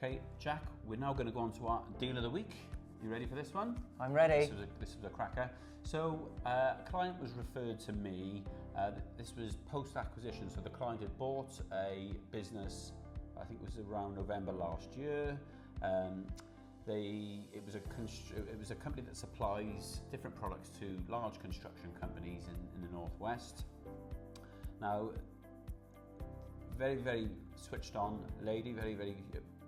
Okay, Jack, we're now going to go on to our deal of the week. You ready for this one? I'm ready. This was a cracker. So a client was referred to me. This was post-acquisition. So the client had bought a business, I think it was around November last year. It was a company that supplies different products to large construction companies in the Northwest. Now, very, very switched on lady, very, very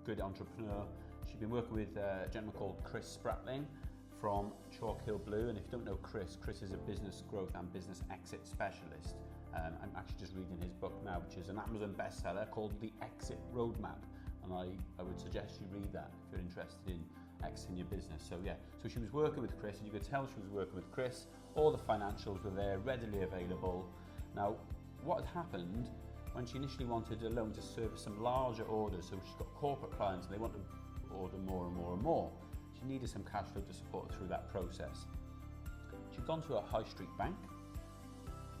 good entrepreneur. She'd been working with a gentleman called Chris Spratling from Chalk Hill Blue, and if you don't know Chris is a business growth and business exit specialist. I'm actually just reading his book now, which is an Amazon bestseller called The Exit Roadmap, and I would suggest you read that if you're interested in exiting your business. So yeah, so she was working with Chris, and you could tell she was working with Chris. All the financials were there, readily available. Now, what had happened when she initially wanted a loan to service some larger orders, so she's got corporate clients and they want to order more and more and more. She needed some cash flow to support her through that process. She'd gone to a high street bank.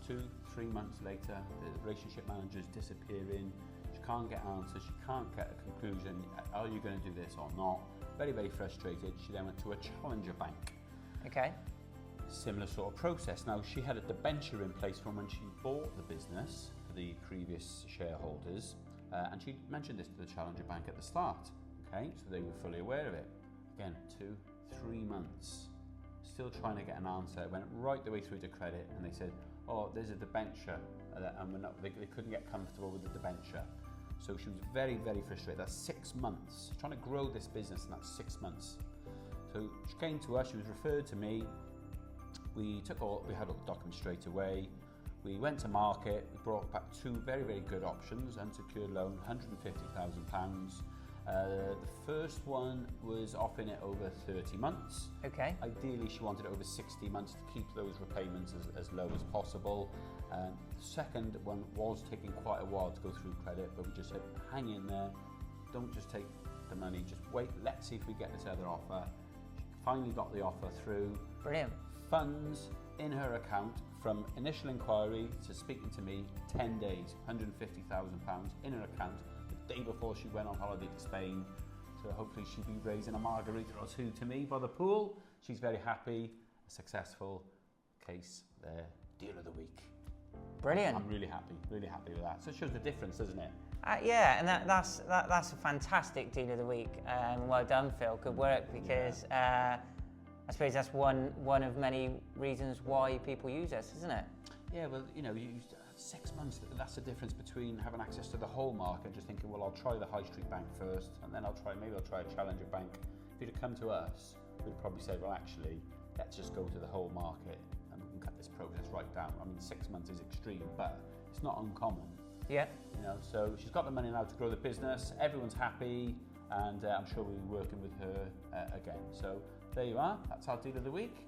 2-3 months later, the relationship manager's disappearing. She can't get answers, she can't get a conclusion. Are you going to do this or not? Very, very frustrated. She then went to a challenger bank. Okay. Similar sort of process. Now, she had a debenture in place from when she bought the business for the previous shareholders, and she mentioned this to the challenger bank at the start. Okay, so they were fully aware of it. Again, 2-3 months, still trying to get an answer. Went right the way through to credit, and they said, "Oh, there's a debenture," and they couldn't get comfortable with the debenture. So she was very, very frustrated. That's 6 months trying to grow this business, and that's 6 months. So she came to us. She was referred to me. We had all the documents straight away. We went to market. We brought back 2 very, very good options. Unsecured loan, £150,000. The first one was offering it over 30 months. Okay. Ideally, she wanted it over 60 months to keep those repayments as low as possible. The second one was taking quite a while to go through credit, but we just said, hang in there. Don't just take the money. Just wait. Let's see if we get this other offer. She finally got the offer through. Brilliant. Funds in her account from initial inquiry to speaking to me, 10 days, £150,000 in her account the day before she went on holiday to Spain. So hopefully she'll be raising a margarita or 2 to me by the pool. She's very happy, a successful case there, deal of the week. Brilliant. I'm really happy with that. So it shows the difference, doesn't it? Yeah, and that's a fantastic deal of the week. Well done, Phil. Good work, because I suppose that's one of many reasons why people use us, isn't it? Yeah, well, you know, 6 months, that's the difference between having access to the whole market and just thinking, well, I'll try the high street bank first, and then maybe I'll try a challenger bank. If you'd have come to us, we'd probably say, well, actually, let's just go to the whole market and we can cut this process right down. I mean, 6 months is extreme, but it's not uncommon. Yeah. You know, so she's got the money now to grow the business, everyone's happy, and I'm sure we'll be working with her again. So there you are, that's our deal of the week.